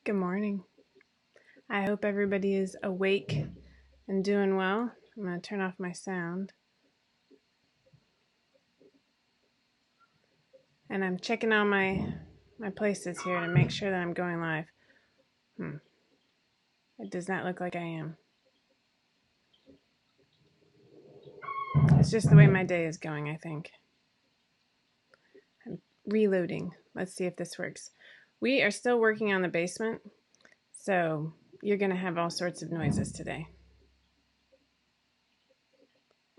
Good morning. I hope everybody is awake and doing well. I'm going to turn off my sound. And I'm checking all my places here to make sure that I'm going live. It does not look like I am. It's just the way my day is going, I think. I'm reloading. Let's see if this works. We are still working on the basement, so you're going to have all sorts of noises today.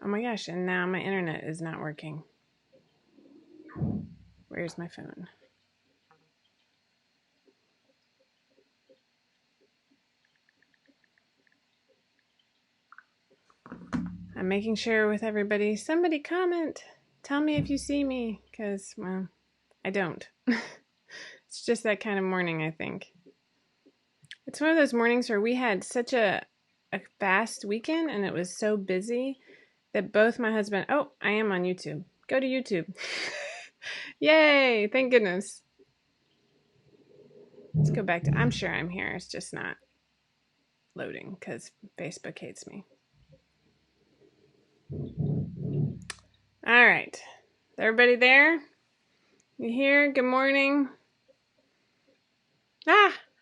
Oh my gosh, and now my internet is not working. Where's my phone? I'm making sure with everybody. Somebody comment. Tell me if you see me, because, well, I don't. It's just that kind of morning, I think. It's one of those mornings where we had such a fast weekend and it was so busy that both my husband... Oh, I am on YouTube. Go to YouTube. Yay! Thank goodness. Let's go back to... I'm sure I'm here. It's just not loading because Facebook hates me. All right. Is everybody there? You here? Good morning.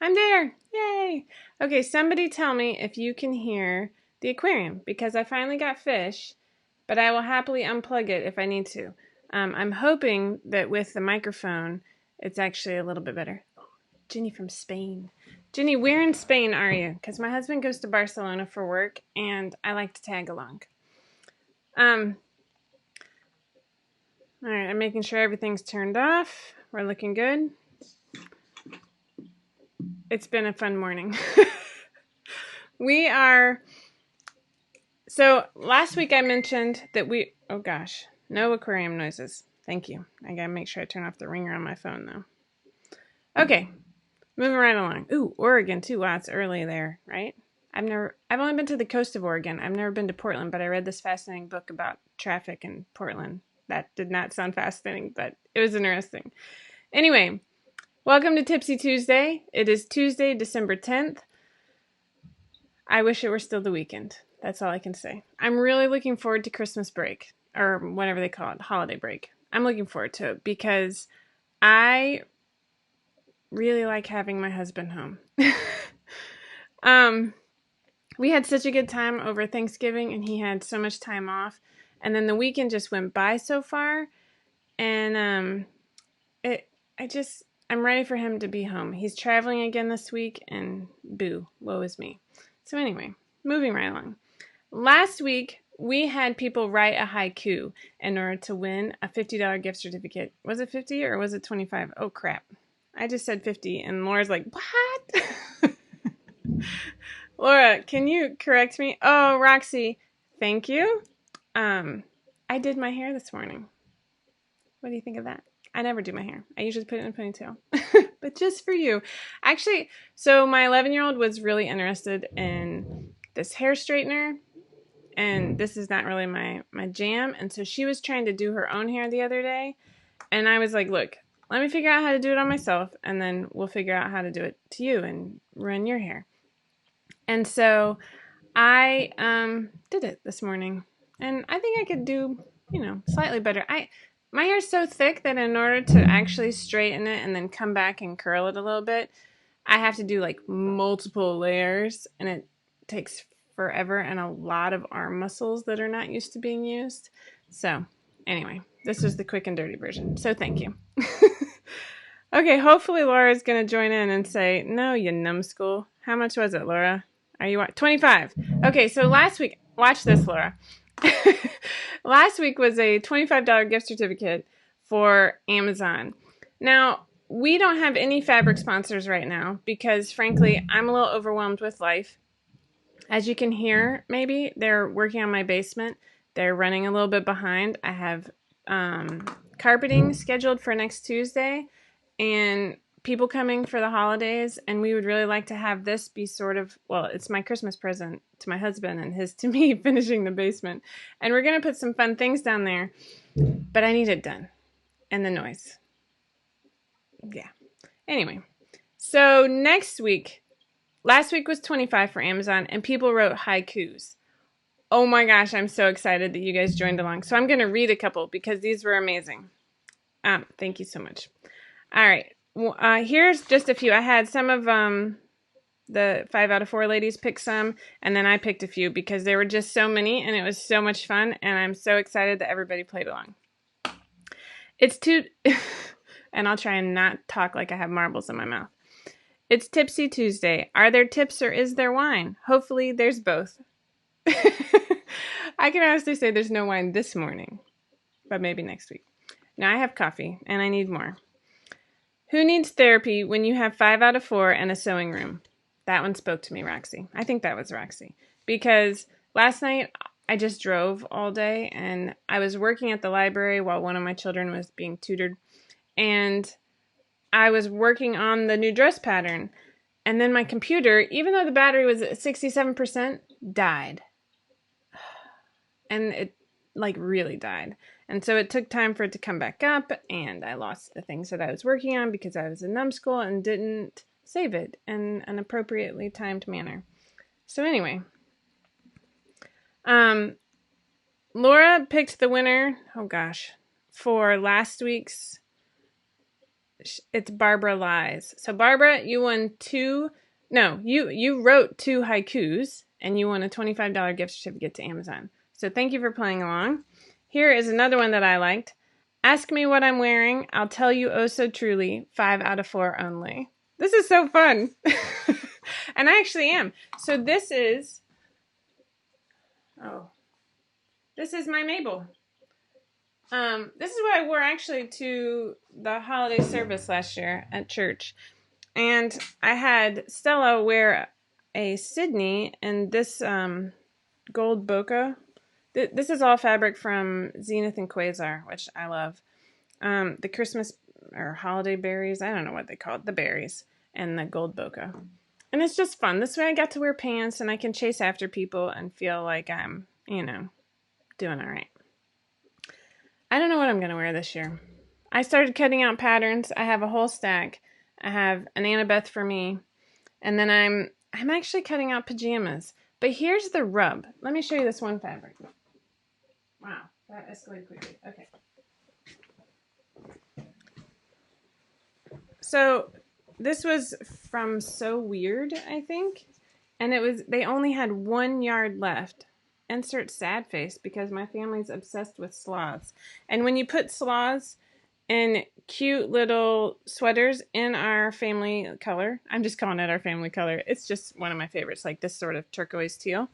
I'm there. Yay. Okay, somebody tell me if you can hear the aquarium because I finally got fish, but I will happily unplug it if I need to. I'm hoping that with the microphone, it's actually a little bit better. Oh, Ginny from Spain. Ginny, where in Spain are you? Because my husband goes to Barcelona for work, and I like to tag along. All right, I'm making sure everything's turned off. We're looking good. It's been a fun morning. So last week I mentioned that oh gosh, no aquarium noises. Thank you. I gotta make sure I turn off the ringer on my phone though. Okay, moving right along. Ooh, Oregon too. Wow, it's early there, right? I've only been to the coast of Oregon. I've never been to Portland, but I read this fascinating book about traffic in Portland. That did not sound fascinating, but it was interesting. Anyway, welcome to Tipsy Tuesday. It is Tuesday, December 10th. I wish it were still the weekend. That's all I can say. I'm really looking forward to Christmas break, or whatever they call it, holiday break. I'm looking forward to it because I really like having my husband home. We had such a good time over Thanksgiving, and he had so much time off. And then the weekend just went by so far, and I'm ready for him to be home. He's traveling again this week, and boo, woe is me. So anyway, moving right along. Last week, we had people write a haiku in order to win a $50 gift certificate. Was it 50 or was it 25? Oh, crap. I just said 50, and Laura's like, what? Laura, can you correct me? Oh, Roxy, thank you. I did my hair this morning. What do you think of that? I never do my hair. I usually put it in a ponytail. But just for you. Actually, so my 11-year-old was really interested in this hair straightener. And this is not really my jam. And so she was trying to do her own hair the other day. And I was like, look, let me figure out how to do it on myself. And then we'll figure out how to do it to you and run your hair. And so I did it this morning. And I think I could do, slightly better. My hair's so thick that in order to actually straighten it and then come back and curl it a little bit, I have to do like multiple layers. And it takes forever and a lot of arm muscles that are not used to being used. So anyway, this was the quick and dirty version. So thank you. Okay, hopefully Laura's going to join in and say, no, you numbskull. How much was it, Laura? Are you 25? Okay, so last week, watch this, Laura. Last week was a $25 gift certificate for Amazon. Now, we don't have any fabric sponsors right now because, frankly, I'm a little overwhelmed with life. As you can hear, maybe, they're working on my basement. They're running a little bit behind. I have carpeting scheduled for next Tuesday and people coming for the holidays, and we would really like to have this be sort of, well, it's my Christmas present to my husband and his to me, finishing the basement. And we're going to put some fun things down there, but I need it done. And the noise. Yeah. Anyway, So next week, last week was 25 for Amazon, and people wrote haikus. Oh my gosh, I'm so excited that you guys joined along. So I'm going to read a couple because these were amazing. Thank you so much. All right. Here's just a few. I had some of the 5 out of 4 ladies pick some, and then I picked a few because there were just so many, and it was so much fun, and I'm so excited that everybody played along. It's too... and I'll try and not talk like I have marbles in my mouth. It's Tipsy Tuesday. Are there tips or is there wine? Hopefully there's both. I can honestly say there's no wine this morning, but maybe next week. Now I have coffee, and I need more. Who needs therapy when you have 5 out of 4 and a sewing room? That one spoke to me, Roxy. I think that was Roxy. Because last night I just drove all day, and I was working at the library while one of my children was being tutored. And I was working on the new dress pattern. And then my computer, even though the battery was at 67%, died. And it really died. And so it took time for it to come back up, and I lost the things that I was working on because I was in numbschool and didn't save it in an appropriately timed manner. So anyway, Laura picked the winner, for last week's. It's Barbara Lies. So Barbara, you won you wrote 2 haikus, and you won a $25 gift certificate to Amazon. So thank you for playing along. Here is another one that I liked. Ask me what I'm wearing. I'll tell you oh so truly. 5 out of 4 only. This is so fun. And I actually am. So this is my Mabel. This is what I wore actually to the holiday service last year at church. And I had Stella wear a Sydney and this gold bokeh. This is all fabric from Zenith and Quasar, which I love. The Christmas or holiday berries, I don't know what they call it, the berries, and the gold bokeh. And it's just fun. This way I got to wear pants and I can chase after people and feel like I'm, doing all right. I don't know what I'm going to wear this year. I started cutting out patterns. I have a whole stack. I have an Annabeth for me. And then I'm actually cutting out pajamas. But here's the rub. Let me show you this one fabric. Wow, that escalated quickly. Okay. So this was from So Weird, I think. And they only had 1 yard left. Insert sad face because my family's obsessed with sloths. And when you put sloths in cute little sweaters in our family color, I'm just calling it our family color. It's just one of my favorites, like this sort of turquoise teal.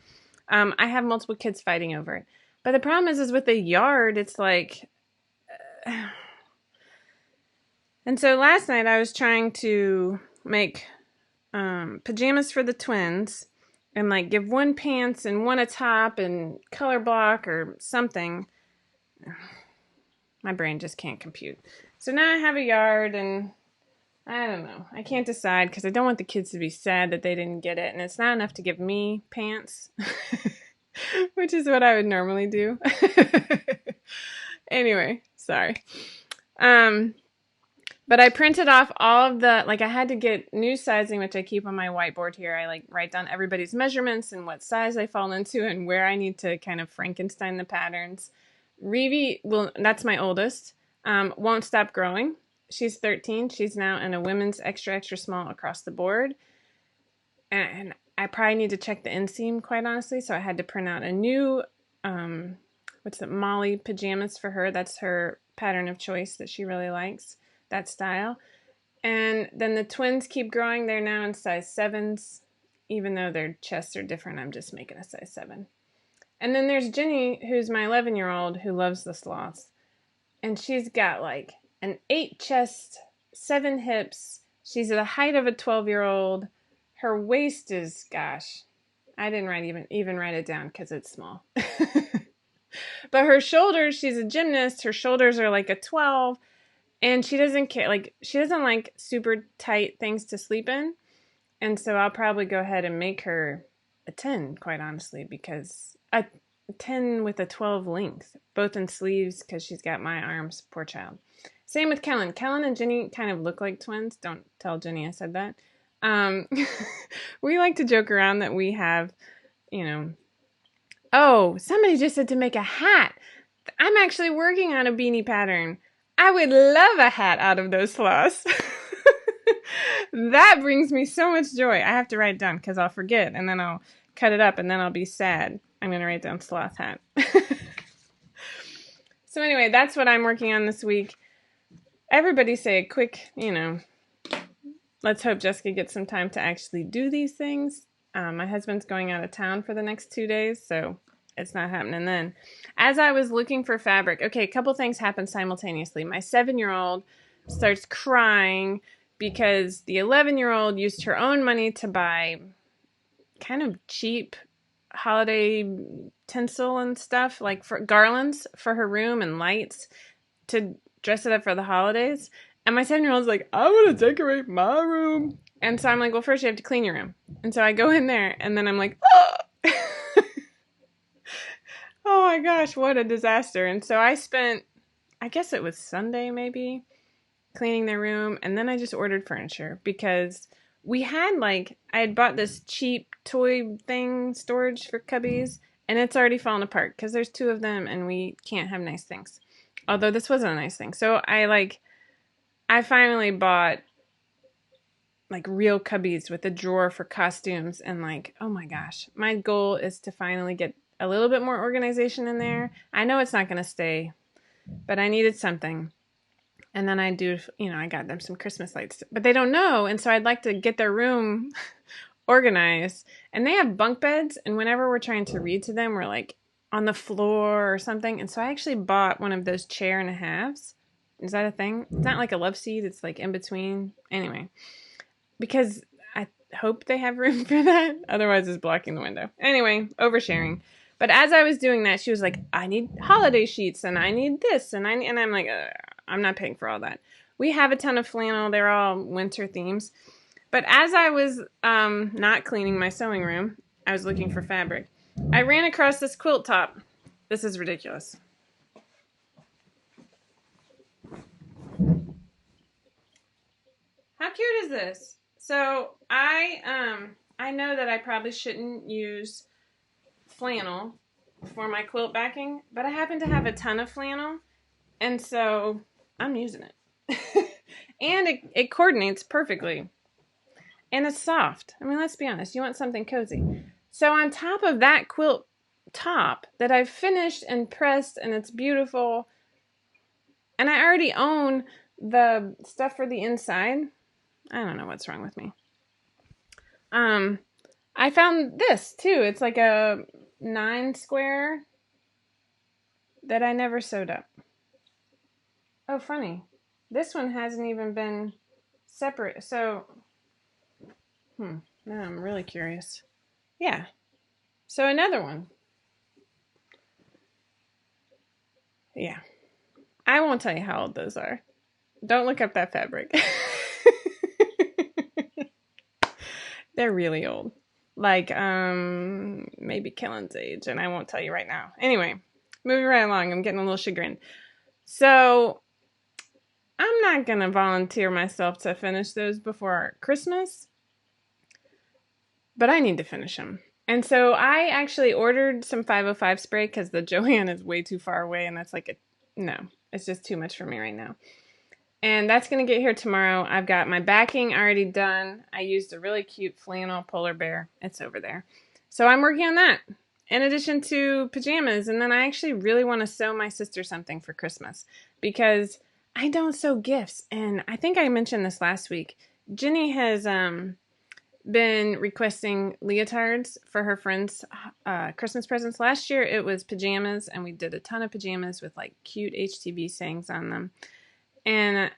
I have multiple kids fighting over it. But the problem is with the yard, it's like... And so last night I was trying to make pajamas for the twins and give one pants and one a top and color block or something. My brain just can't compute. So now I have a yard and I don't know. I can't decide because I don't want the kids to be sad that they didn't get it. And it's not enough to give me pants, which is what I would normally do. Anyway, sorry. But I printed off all of the, I had to get new sizing, which I keep on my whiteboard here. I write down everybody's measurements and what size they fall into and where I need to kind of Frankenstein the patterns. Revi, that's my oldest, won't stop growing. She's 13. She's now in a women's extra, extra small across the board. And I probably need to check the inseam, quite honestly. So I had to print out a new, Molly pajamas for her. That's her pattern of choice that she really likes. That style. And then the twins keep growing. They're now in size 7s. Even though their chests are different, I'm just making a size 7. And then there's Jenny, who's my 11-year-old, who loves the sloths. And she's got an 8 chest, 7 hips. She's the height of a 12-year-old. Her waist is, I didn't even write it down because it's small. But her shoulders, she's a gymnast. Her shoulders are like a 12. And she doesn't care, she doesn't like super tight things to sleep in. And so I'll probably go ahead and make her a 10, quite honestly, because a 10 with a 12 length, both in sleeves, because she's got my arms, poor child. Same with Kellen. Kellen and Jenny kind of look like twins. Don't tell Jenny I said that. Um, we like to joke around that we have, you know, oh, somebody just said to make a hat. I'm actually working on a beanie pattern. I would love a hat out of those sloths. That brings me so much joy. I have to write it down because I'll forget, and then I'll cut it up, and then I'll be sad. I'm going to write down sloth hat. So anyway, that's what I'm working on this week. Everybody say a quick, let's hope Jessica gets some time to actually do these things. My husband's going out of town for the next 2 days, so it's not happening then. As I was looking for fabric, okay, a couple things happened simultaneously. My 7-year-old starts crying because the 11-year-old used her own money to buy kind of cheap holiday tinsel and stuff, like for garlands for her room and lights to dress it up for the holidays. And my 7-year-old's like, I want to decorate my room. And so I'm like, well, first you have to clean your room. And so I go in there, and then I'm like, oh! Oh my gosh, what a disaster. And so I spent, I guess it was Sunday maybe, cleaning their room. And then I just ordered furniture because we had I had bought this cheap toy thing, storage for cubbies, and it's already fallen apart because there's 2 of them and we can't have nice things. Although this wasn't a nice thing. So I finally bought real cubbies with a drawer for costumes, and oh my gosh, my goal is to finally get a little bit more organization in there. I know it's not going to stay, but I needed something. And then I got them some Christmas lights, but they don't know. And so I'd like to get their room organized, and they have bunk beds. And whenever we're trying to read to them, we're on the floor or something. And so I actually bought one of those chair and a halves. Is that a thing? It's not like a love seat. It's in between. Anyway, because I hope they have room for that. Otherwise it's blocking the window. Anyway, oversharing. But as I was doing that, she was like, I need holiday sheets, and I need this, and I'm like, I'm not paying for all that. We have a ton of flannel. They're all winter themes. But as I was not cleaning my sewing room, I was looking for fabric. I ran across this quilt top. This is ridiculous. How cute is this? So I know that I probably shouldn't use flannel for my quilt backing, but I happen to have a ton of flannel, and so I'm using it. And it coordinates perfectly. And it's soft. I mean, let's be honest. You want something cozy. So on top of that quilt top that I've finished and pressed, and it's beautiful, and I already own the stuff for the inside. I don't know what's wrong with me. I found this too. It's like a 9 square that I never sewed up. Oh, funny. This one hasn't even been separate. So, now I'm really curious. Yeah. So another one. Yeah. I won't tell you how old those are. Don't look up that fabric. They're really old. Maybe Kellen's age, and I won't tell you right now. Anyway, moving right along. I'm getting a little chagrined. So, I'm not going to volunteer myself to finish those before Christmas, but I need to finish them. And so I actually ordered some 505 spray because the Joann is way too far away, and that's no, it's just too much for me right now. And that's going to get here tomorrow. I've got my backing already done. I used a really cute flannel polar bear. It's over there. So I'm working on that in addition to pajamas. And then I actually really want to sew my sister something for Christmas because I don't sew gifts. And I think I mentioned this last week. Jenny has been requesting leotards for her friends' Christmas presents. Last year it was pajamas, and we did a ton of pajamas with cute HTV sayings on them. And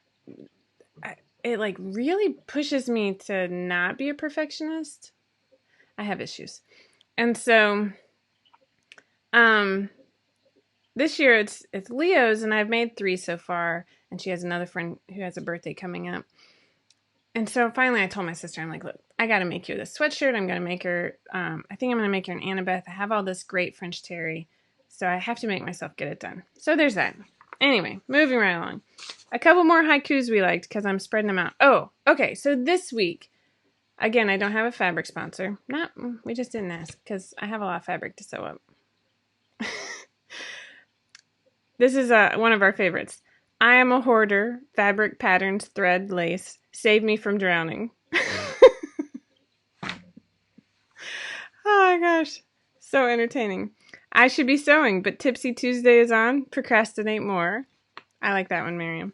it really pushes me to not be a perfectionist. I have issues. And so this year it's Leo's, and I've made 3 so far, and she has another friend who has a birthday coming up. And so finally I told my sister, I'm like, look, I got to make you this sweatshirt. I'm going to make her, I think I'm going to make her an Annabeth. I have all this great French terry, so I have to make myself get it done. So there's that. anyway, moving right along. A couple more haikus we liked because I'm spreading them out. Oh, okay. So this week, again, I don't have a fabric sponsor. We just didn't ask because I have a lot of fabric to sew up. This is one of our favorites. I am a hoarder. Fabric, patterns, thread, lace. Save me from drowning. Oh my gosh. So entertaining. I should be sewing, but Tipsy Tuesday is on. Procrastinate more. I like that one, Miriam.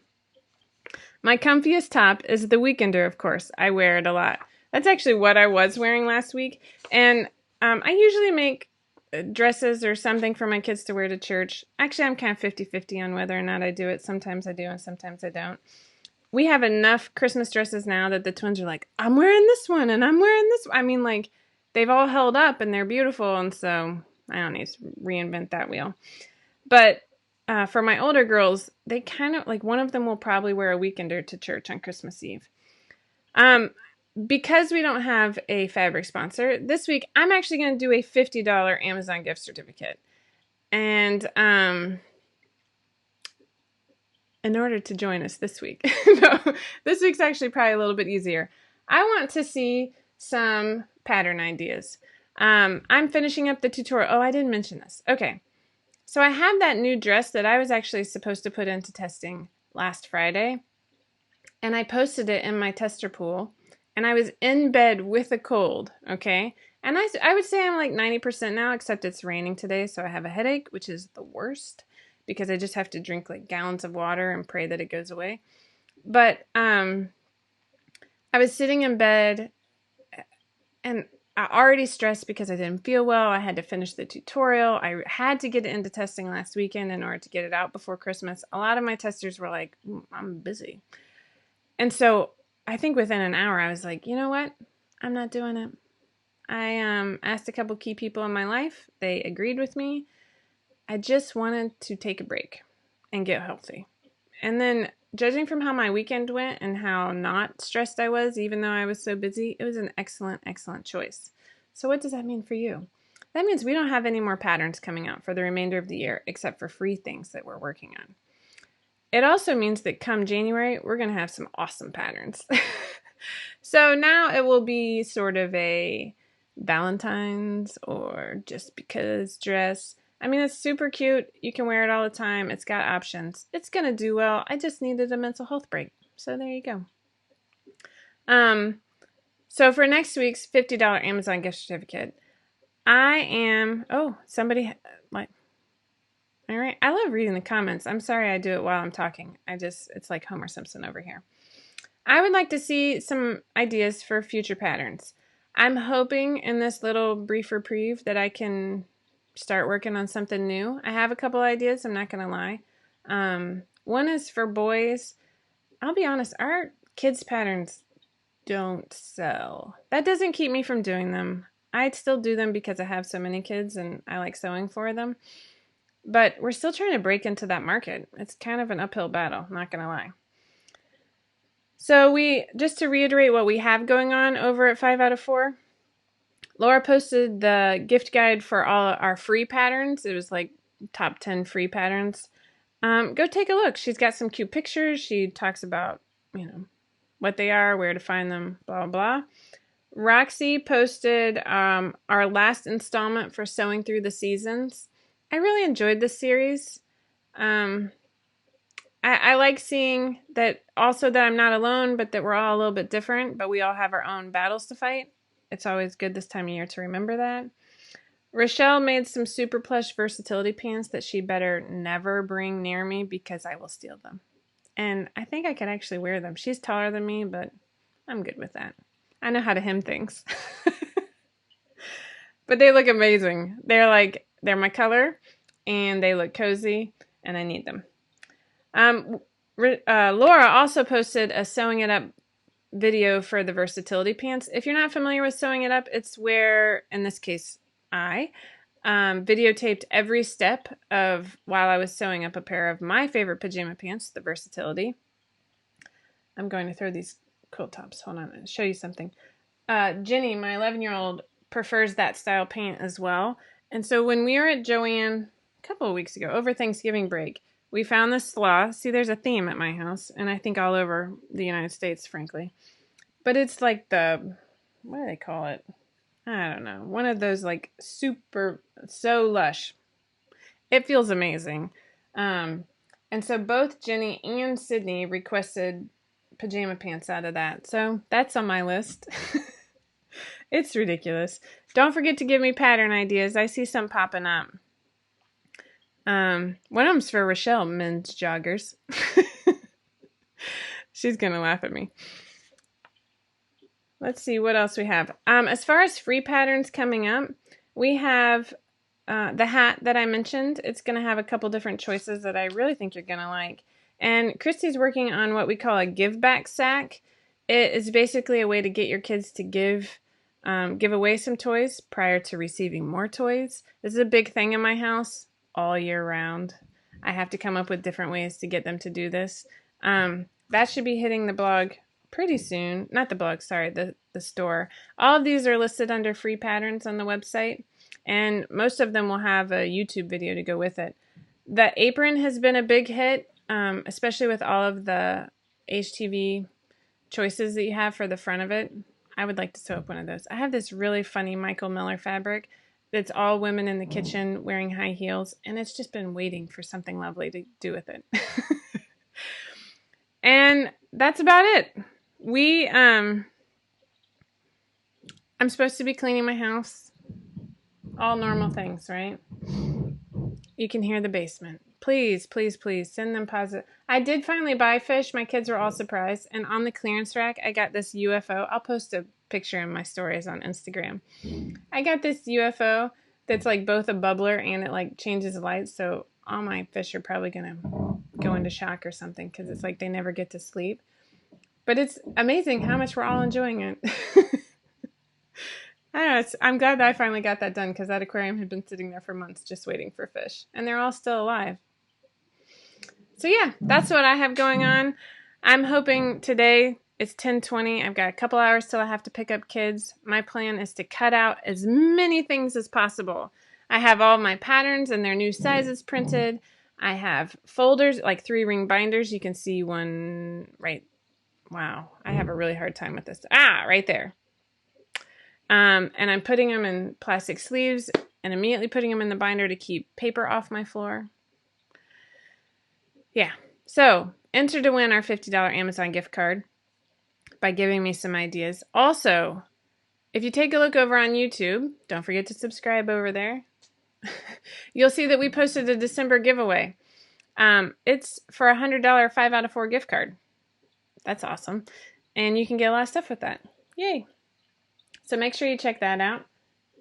My comfiest top is the Weekender, of course. I wear it a lot. That's actually what I was wearing last week. And I usually make dresses or something for my kids to wear to church. Actually, I'm kind of 50-50 on whether or not I do it. Sometimes I do and sometimes I don't. We have enough Christmas dresses now that the twins are like, I'm wearing this one and I'm wearing this one. I mean, like, they've all held up and they're beautiful. And so I don't need to reinvent that wheel. But for my older girls, they kind of, like, one of them will probably wear a Weekender to church on Christmas Eve. Because we don't have a fabric sponsor, this week I'm actually going to do a $50 Amazon gift certificate. And in order to join us this week, no, this week's actually probably a little bit easier. I want to see some pattern ideas. I'm finishing up the tutorial. Oh, I didn't mention this. Okay. So I have that new dress that I was actually supposed to put into testing last Friday. And I posted it in my tester pool. And I was in bed with a cold, okay? And I would say I'm like 90% now, except it's raining today, so I have a headache, which is the worst, because I just have to drink like gallons of water and pray that it goes away. But I was sitting in bed, and I already stressed because I didn't feel well. I had to finish the tutorial. I had to get it into testing last weekend in order to get it out before Christmas. A lot of my testers were like, I'm busy. And so I think within an hour, I was like, you know what? I'm not doing it. I asked a couple key people in my life. They agreed with me. I just wanted to take a break and get healthy. And then judging from how my weekend went and how not stressed I was, even though I was so busy, it was an excellent, excellent choice. So what does that mean for you? That means we don't have any more patterns coming out for the remainder of the year, except for free things that we're working on. It also means that come January, we're going to have some awesome patterns. So now it will be sort of a Valentine's or just because dress. I mean, it's super cute. You can wear it all the time. It's got options. It's going to do well. I just needed a mental health break. So there you go. So for next week's $50 Amazon gift certificate, somebody, like, all right. I love reading the comments. I'm sorry I do it while I'm talking. It's like Homer Simpson over here. I would like to see some ideas for future patterns. I'm hoping in this little brief reprieve that I can start working on something new. I have a couple ideas, I'm not going to lie. One is for boys. I'll be honest, our kids' patterns don't sell. That doesn't keep me from doing them. I'd still do them because I have so many kids and I like sewing for them. But we're still trying to break into that market. It's kind of an uphill battle, not going to lie. So just to reiterate what we have going on over at 5 out of 4, Laura posted the gift guide for all our free patterns. It was like top 10 free patterns. Go take a look. She's got some cute pictures. She talks about, what they are, where to find them, blah, blah. Roxy posted our last installment for Sewing Through the Seasons. I really enjoyed this series. I like seeing that also that I'm not alone, but that we're all a little bit different, but we all have our own battles to fight. It's always good this time of year to remember that. Rochelle made some super plush versatility pants that she better never bring near me because I will steal them. And I think I could actually wear them. She's taller than me, but I'm good with that. I know how to hem things. But they look amazing. They're my color, and they look cozy, and I need them. Laura also posted a Sewing It Up video for the versatility pants. If you're not familiar with Sewing It Up, it's where, in this case, I videotaped every step of while I was sewing up a pair of my favorite pajama pants, the versatility. I'm going to throw these quilt tops. Hold on, I'll show you something. Jenny, my 11-year-old, prefers that style pant as well. And so when we were at Joann a couple of weeks ago, over Thanksgiving break, we found this sloth. See, there's a theme at my house, and I think all over the United States, frankly. But it's like what do they call it? I don't know. One of those like so lush. It feels amazing. And so both Jenny and Sydney requested pajama pants out of that. So that's on my list. It's ridiculous. Don't forget to give me pattern ideas. I see some popping up. One of them's for Rochelle, men's joggers. She's going to laugh at me. Let's see what else we have. As far as free patterns coming up, we have the hat that I mentioned. It's going to have a couple different choices that I really think you're going to like. And Christy's working on what we call a give back sack. It is basically a way to get your kids to give away some toys prior to receiving more toys. This is a big thing in my house all year round. I have to come up with different ways to get them to do this. That should be hitting the blog pretty soon. Not the blog, sorry, the store. All of these are listed under free patterns on the website, and most of them will have a YouTube video to go with it. The apron has been a big hit, especially with all of the HTV choices that you have for the front of it. I would like to sew up one of those. I have this really funny Michael Miller fabric that's all women in the kitchen wearing high heels, and it's just been waiting for something lovely to do with it. And that's about it. I'm supposed to be cleaning my house. All normal things, right? You can hear the basement. Please, please, please send them positive. I did finally buy fish. My kids were all surprised. And on the clearance rack, I got this UFO. I'll post a picture in my stories on Instagram. I got this UFO that's like both a bubbler and it like changes lights. So all my fish are probably going to go into shock or something because it's like they never get to sleep. But it's amazing how much we're all enjoying it. I don't know. I'm glad that I finally got that done because that aquarium had been sitting there for months just waiting for fish. And they're all still alive. So yeah, that's what I have going on. I'm hoping today, it's 10:20. I've got a couple hours till I have to pick up kids. My plan is to cut out as many things as possible. I have all my patterns and their new sizes printed. I have folders, like 3-ring binders. You can see one right. Wow, I have a really hard time with this. Right there. And I'm putting them in plastic sleeves and immediately putting them in the binder to keep paper off my floor. Yeah, so enter to win our $50 Amazon gift card by giving me some ideas. Also, if you take a look over on YouTube, don't forget to subscribe over there. You'll see that we posted a December giveaway. It's for a $100 5 out of 4 gift card. That's awesome. And you can get a lot of stuff with that. Yay. So make sure you check that out.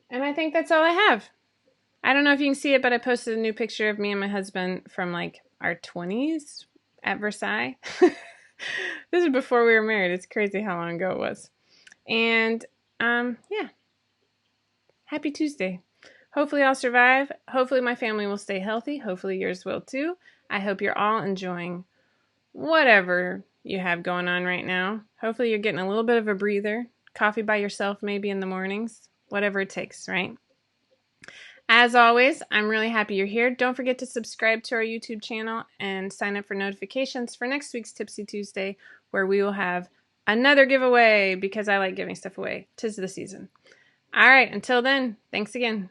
And I think that's all I have. I don't know if you can see it, but I posted a new picture of me and my husband from like our 20s at Versailles. This is before we were married. It's crazy how long ago it was. And yeah. Happy Tuesday. Hopefully I'll survive. Hopefully my family will stay healthy. Hopefully yours will too. I hope you're all enjoying whatever you have going on right now. Hopefully you're getting a little bit of a breather. Coffee by yourself maybe in the mornings. Whatever it takes, right? As always, I'm really happy you're here. Don't forget to subscribe to our YouTube channel and sign up for notifications for next week's Tipsy Tuesday, where we will have another giveaway because I like giving stuff away. 'Tis the season. All right, until then, thanks again.